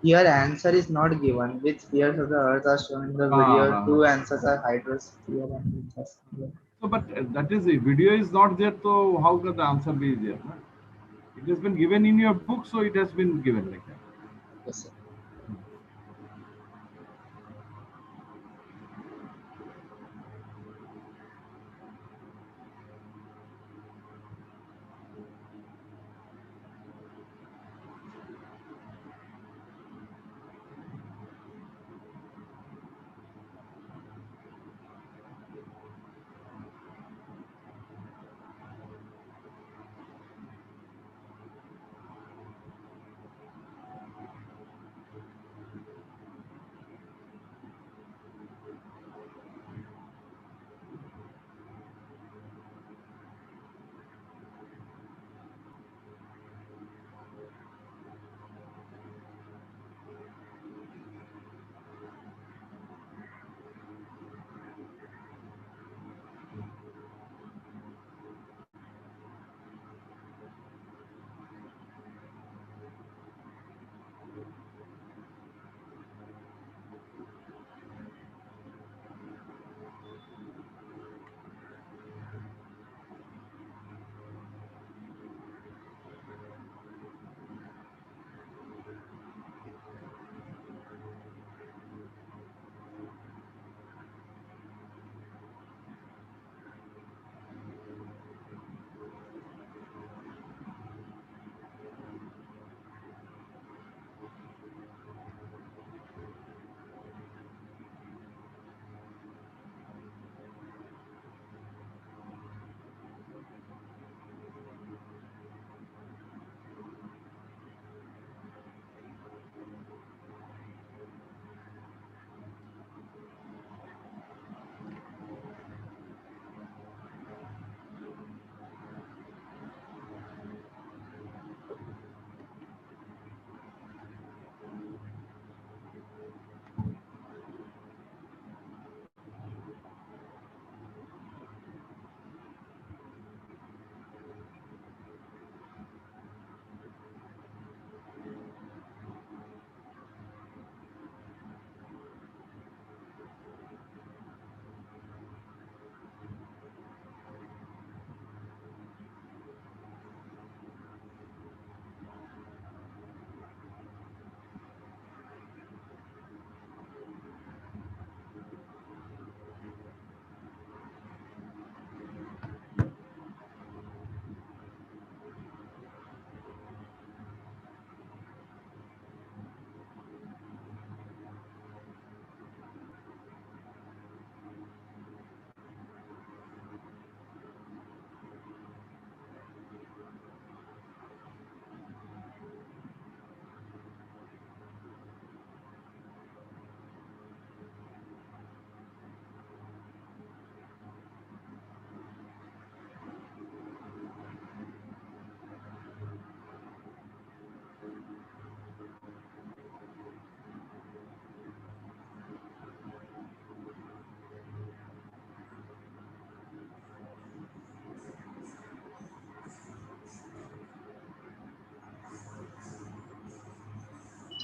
Here answer is not given. Which spheres of the earth are shown in the Ah, video? ah, Two ah. answers are hydrosphere and lithosphere. So, but that is the video is not there, so how can the answer be there? No? It has been given in your book, so it has been given like that. Yes, sir.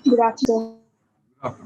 Good afternoon. After.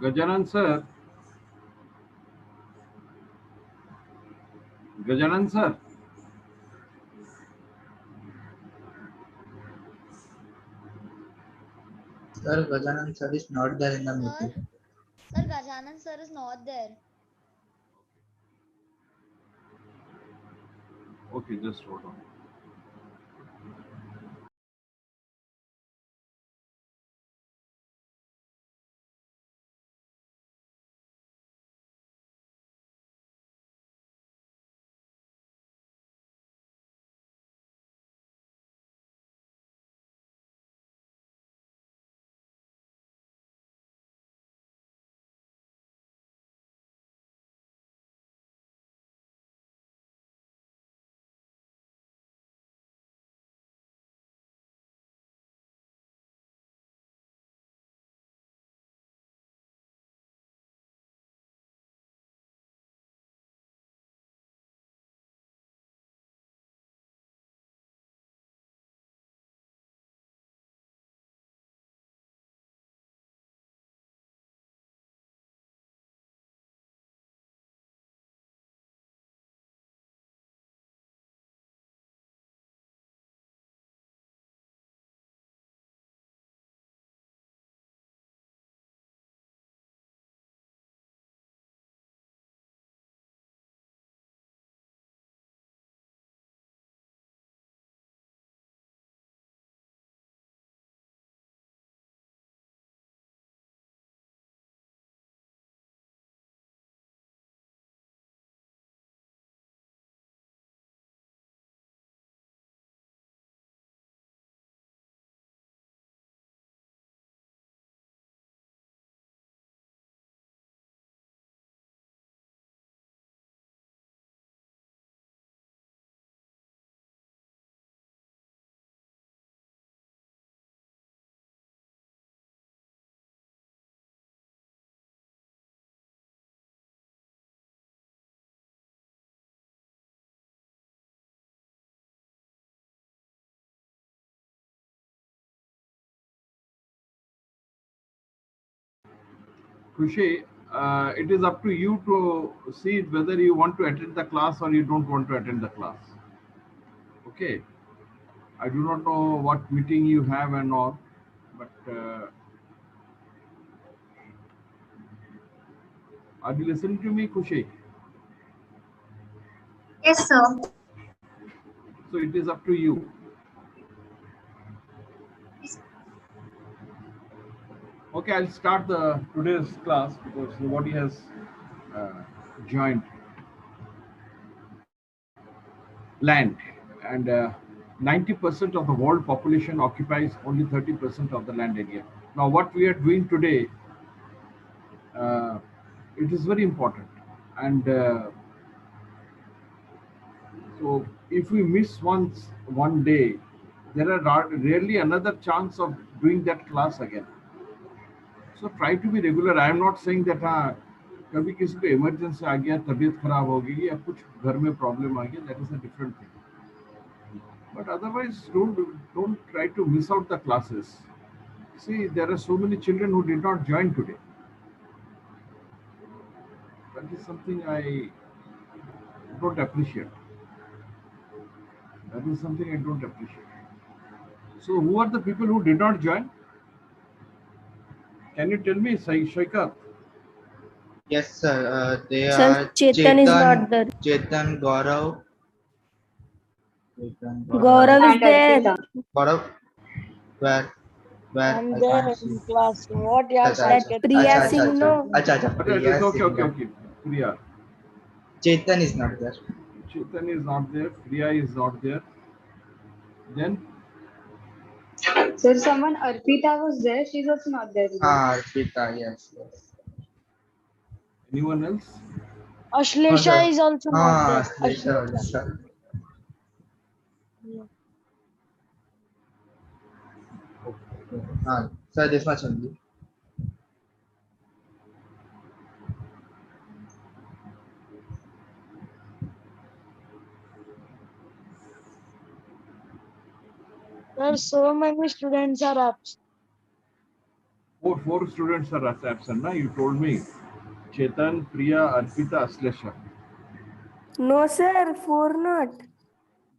Gajanan sir. Gajanan sir. Sir, Gajanan sir is not there in the Sir, meeting. Sir Gajanan sir is not there. Okay, just hold on. Kushi, it is up to you to see whether you want to attend the class or you don't want to attend the class. Okay. I do not know what meeting you have and all, but are you listening to me, Kushi? Yes, sir. So it is up to you. Okay, I'll start the today's class because nobody has uh, joined. Land, and 90% of the world population occupies only 30% of the land area. Now, what we are doing today, uh, it is very important, and so if we miss one day, there are rarely another chance of doing that class again. So try to be regular. I am not saying that हाँ कभी किसी को emergency आ गया, तबीयत खराब हो गई या कुछ घर में प्रॉब्लम आ गया, that is a different thing. But otherwise, don't try to miss out the classes. See, there are so many children who did not join today. That is something I don't appreciate. That is something I don't appreciate. So, who are the people who did not join? Can you tell me, Shaikat? Yes, sir. They Sir, are Chetan is not there. Chetan, Gaurav. Chetan, Gaurav is And there. Arpita. Gaurav, where, I'm I there can't see. in class. What you are Acha, saying? That acha, Priya acha, Singh, acha, no? acha, acha. Okay, Priya okay, Singh. okay. Priya. Chetan is not there. Chetan is not there. Priya is not there. Then Sir, someone Arpita was there. She's also not there today. Arpita, yes, yes. anyone else? No, Ashlesha sir. is also not there. Slisha, Ashlesha. sir. Yeah. Sir, this much only. Sir, so many students are absent. Four students are absent. Na? You told me. Chetan, Priya, Arpita, Aslesha. No, sir. 4 not.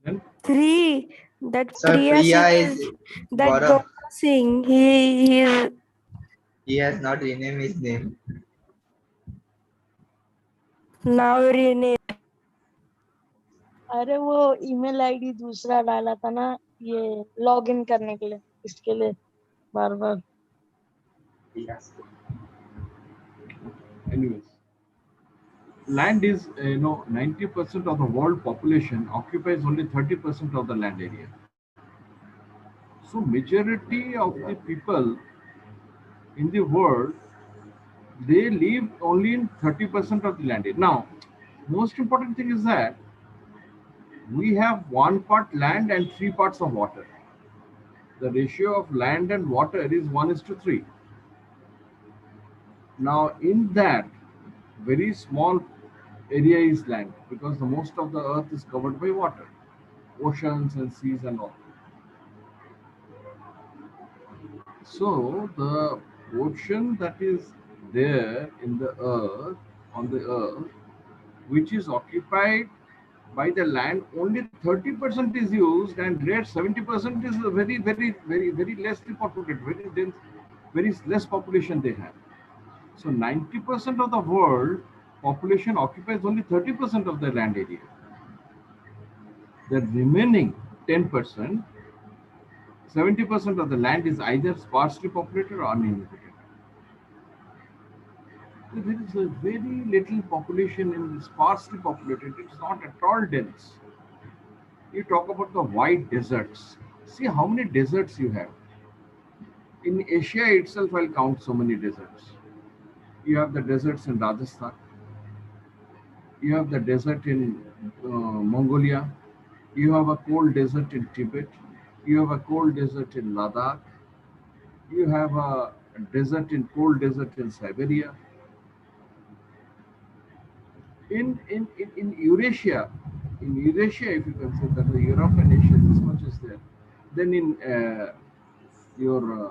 Then 3. That Sir, Priya Priya Singh is is that Gaurav. Gaurav Singh. He is. He has not renamed his name. Now rename. अरे वो email ID दूसरा डाला था ना ये login करने के लिए इसके लिए बार बार Yes. anyways. Land is, 90% of the world population occupies only 30% of the land area. So majority of the people in the world, they live only in 30% of the land area. Now, most important thing is that we have 1 part land and 3 parts of water. The ratio of land and water is 1:3. Now, in that, very small area is land because the most of the earth is covered by water, oceans and seas and all. So the portion that is there in the earth, on the earth, which is occupied by the land, only 30% is used, and rest 70% is very lessly populated, very dense, very less population they have. So 90% of the world population occupies only 30% of the land area. The remaining 10%, 70% of the land is either sparsely populated or uninhabited. So there is a very little population in sparsely populated. It's not at all dense. You talk about the wide deserts. See how many deserts you have. In Asia itself, I'll count so many deserts. You have the deserts in Rajasthan. You have the desert in Mongolia. You have a cold desert in Tibet. You have a cold desert in Ladakh. You have a cold desert in Siberia. In Eurasia, if you consider the Europe and Asia, this much is there. Then in your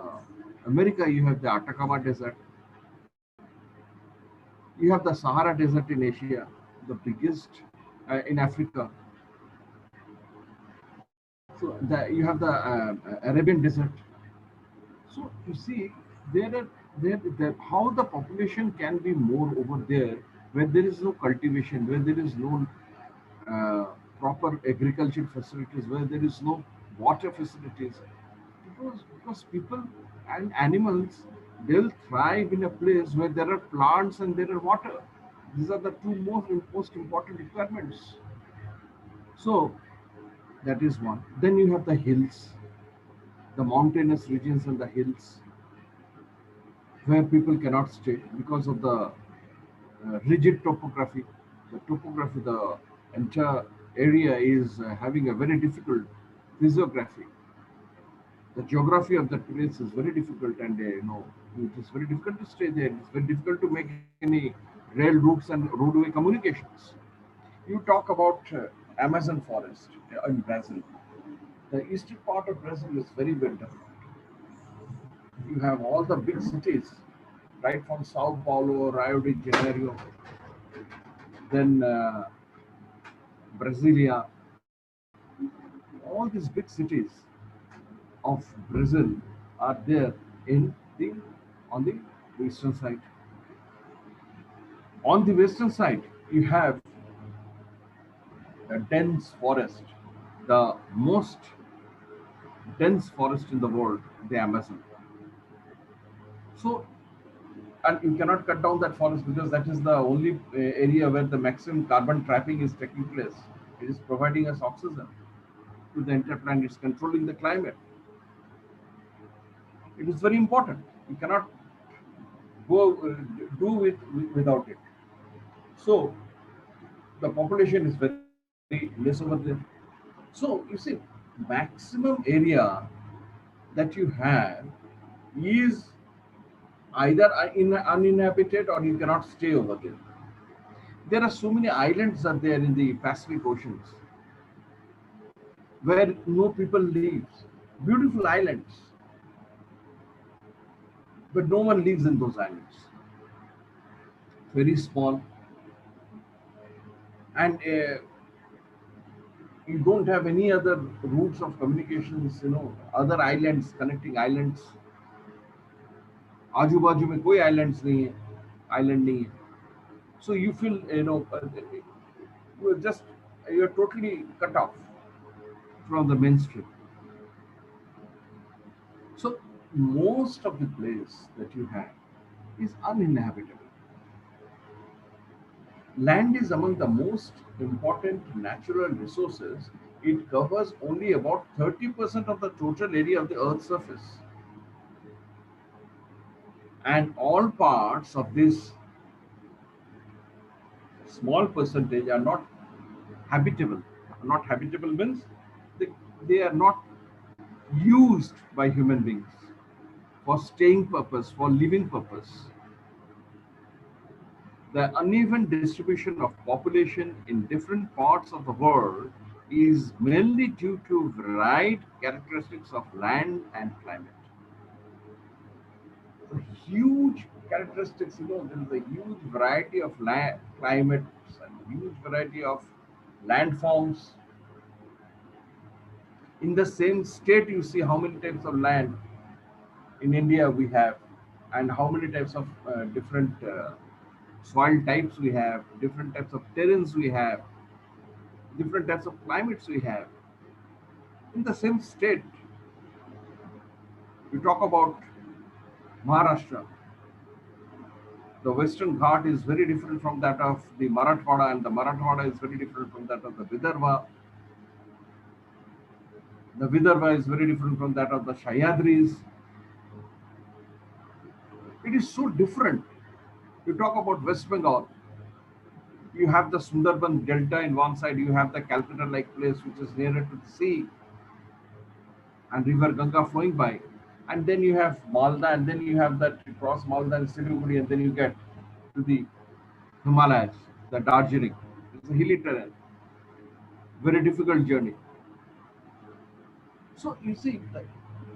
America, you have the Atacama Desert. You have the Sahara Desert in Asia, the biggest in Africa. So you have the Arabian Desert. So you see, how the population can be more over there where there is no cultivation, where there is no proper agricultural facilities, where there is no water facilities, because people and animals, they'll thrive in a place where there are plants and there are water. These are the two most important requirements. So that is one. Then you have the hills, the mountainous regions and the hills, where people cannot stay because of the rigid topography. The entire area is having a very difficult physiography. The geography of that place is very difficult, and it is very difficult to stay there. It's very difficult to make any rail routes and roadway communications. You talk about Amazon forest in Brazil. The eastern part of Brazil is very well developed. You have all the big cities, right from Sao Paulo, Rio de Janeiro, then Brasilia. All these big cities of Brazil are there in the on the western side. On the western side, you have a dense forest, the most dense forest in the world, the Amazon. So, and you cannot cut down that forest because that is the only area where the maximum carbon trapping is taking place. It is providing us oxygen to the entire planet. It's controlling the climate. It is very important. You cannot go without it. So the population is very less over there. So you see, maximum area that you have is either uninhabited or you cannot stay over there. There are so many islands are there in the Pacific Oceans where no people live. Beautiful islands. but no one lives in those islands. Very small, and you don't have any other routes of communications. Other islands, connecting islands. आजू बाजू में कोई islands नहीं है, island नहीं है. So you feel, you're just, you're totally cut off from the mainstream. So most of the place that you have is uninhabitable. Land is among the most important natural resources. It covers only about 30% of the total area of the Earth's surface. And all parts of this small percentage are not habitable. Not habitable means they are not used by human beings for staying purpose, for living purpose. The uneven distribution of population in different parts of the world is mainly due to varied characteristics of land and climate. So huge characteristics, there is a huge variety of climates and huge variety of landforms. In the same state, you see how many types of land in India we have, and how many types of different soil types we have, different types of terrains we have, different types of climates we have. In the same state, you talk about Maharashtra. The Western Ghat is very different from that of the Marathwada, and the Marathwada is very different from that of the Vidarbha. The Vidarbha is very different from that of the Sahyadris. It is so different. You talk about West Bengal, you have the Sundarban Delta in one side, you have the Calcutta-like place which is nearer to the sea and river Ganga flowing by. And then you have Malda, and then you have that, you cross Malda and Siliguri, and then you get to the Himalayas, the Darjeeling. It's a hilly terrain, very difficult journey. So you see,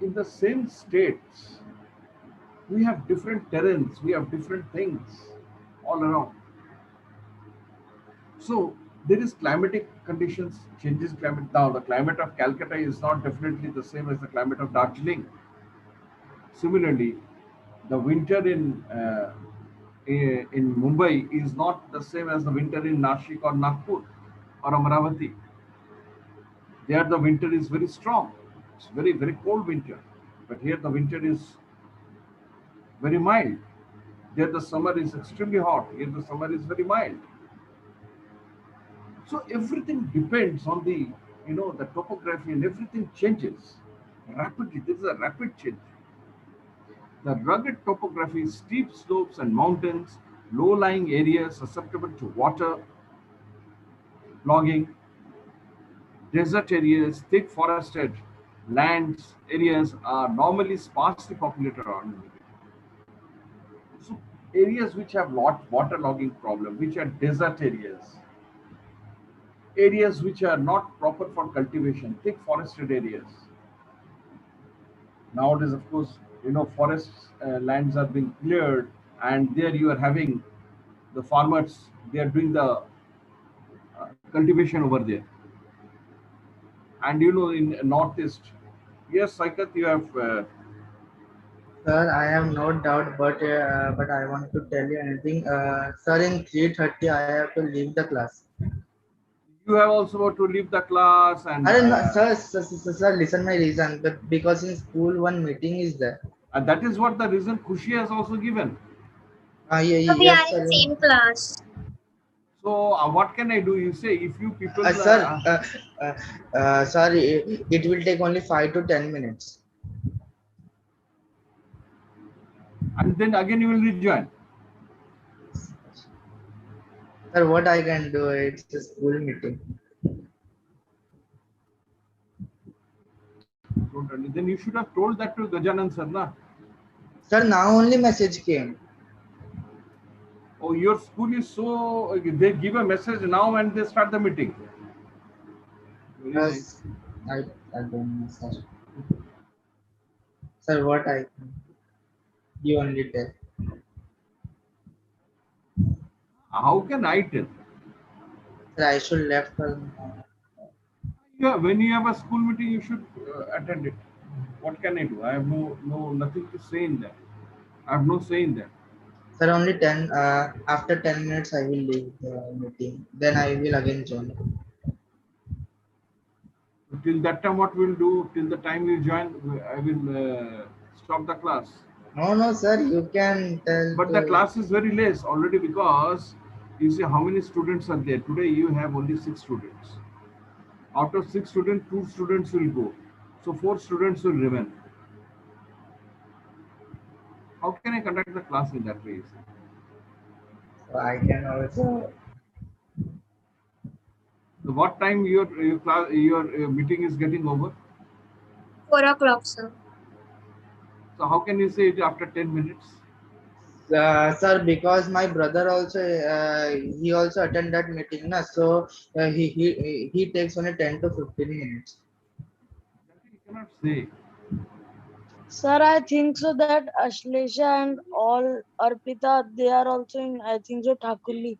in the same states, we have different terrains, we have different things all around. So there is climatic conditions, changes climate. Now the climate of Calcutta is not definitely the same as the climate of Darjeeling. Similarly, the winter in Mumbai is not the same as the winter in Nashik or Nagpur or Amaravati. There the winter is very strong. It's very, very cold winter. But here the winter is very mild. There the summer is extremely hot. Here the summer is very mild. So everything depends on the topography, and everything changes rapidly. There is a rapid change. The rugged topography, steep slopes and mountains, low-lying areas susceptible to water logging, desert areas, thick forested lands areas are normally sparsely populated around. So areas which have lot water logging problem, which are desert areas which are not proper for cultivation, thick forested areas. Nowadays, of course, forests lands are being cleared, and there you are having the farmers, they are doing the cultivation over there. And in northeast, yes, Saikat, you have Sir, I have no doubt, but I want to tell you anything. Sir, in 3:30 I have to leave the class. you have also to leave the class, and Sir, listen my reason. But because in school one meeting is there. that is what the reason Khushi has also given. Yeah, So we are yes, in sir. same class. So what can I do? You say if you people, Sorry, it will take only 5 to 10 minutes. and then again you will rejoin. Sir, what I can do? It's a school meeting. Then you should have told that to Gajanan sir, na? Sir, now only message came. Oh, your school is so, they give a message now and they start the meeting. Very nice. I don't know, sir. Sir, what I can? You only tell. How can I tell? Sir, I should left her now. Yeah, when you have a school meeting, you should attend it. What can I do? I have nothing to say in that. I have no say in that. Sir, only 10. After 10 minutes, I will leave the meeting. Then I will again join. Till that time, what we'll do? Till the time you join, I will stop the class. No, no, sir. You can tell But the to. class is very less already because you see how many students are there. Today you have only 6 students. Out of 6 students, 2 students will go. So 4 students will remain. How can I conduct the class in that way? So I can also. So what time your meeting is getting over? 4 o'clock, sir. So how can you say it after 10 minutes? Sir, because my brother also he also attend that meeting, na. So he takes only 10 to 15 minutes. That you cannot say. Sir, I think so that Ashlesha and all Arpita, they are also in, I think so, Thakurli.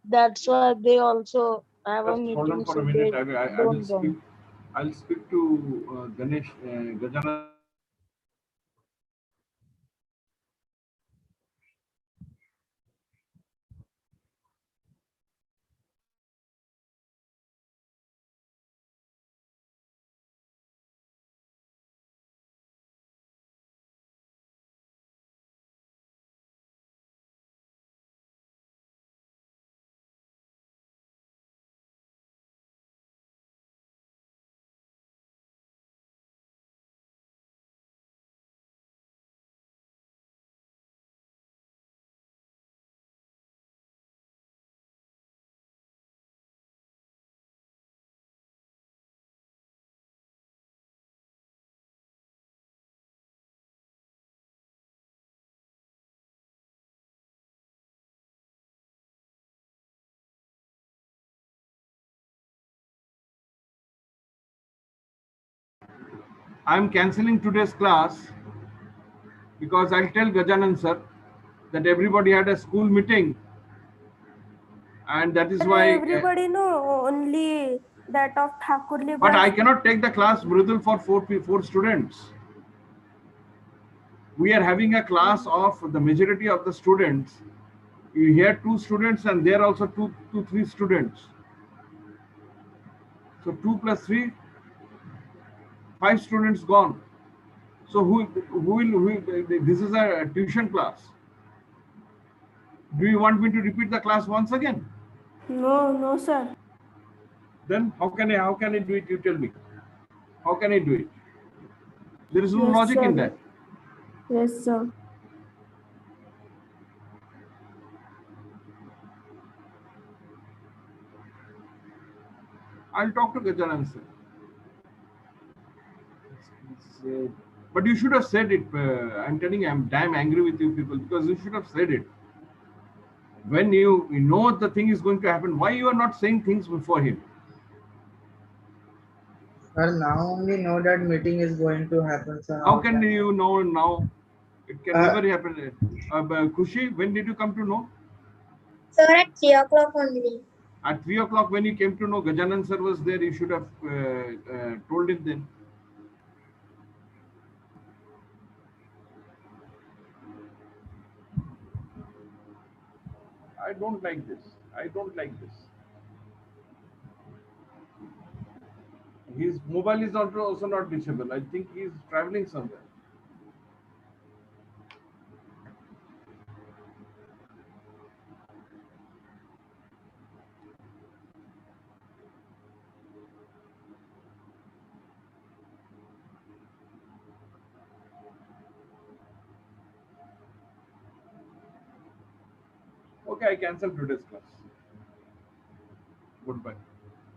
That's why they also have a Just hold on meeting, for a so minute. they I will don't speak. join. I'll speak to Ganesh Gajanan sir. I'm cancelling today's class because I'll tell Gajanan sir that everybody had a school meeting and that is Sir, why. everybody know only that of Thakurli But I branch. cannot take the class Mridul for four students. We are having a class of the majority of the students. You hear 2 students and there also two, 3 students. So 2 plus 3, 5 students gone. So this is a tuition class. Do you want me to repeat the class once again? No, no, sir. Then how can I do it? You tell me. How can I do it? There is no Yes, logic in sir. that. Yes, sir. I'll talk to Gajanan sir. But you should have said it. I'm telling you, I'm damn angry with you people because you should have said it. When you know the thing is going to happen, why you are not saying things before him? Sir, now only know that meeting is going to happen. Sir, How how can can you know now? It can I? never happen. Khushi, when did you come to know? Sir, at 3 o'clock only. At 3 o'clock, when you came to know Gajanan sir was there, you should have told him then. I don't like this. I don't like this. His mobile is also not reachable. I think he is traveling somewhere. Okay, I cancel today's class. Goodbye.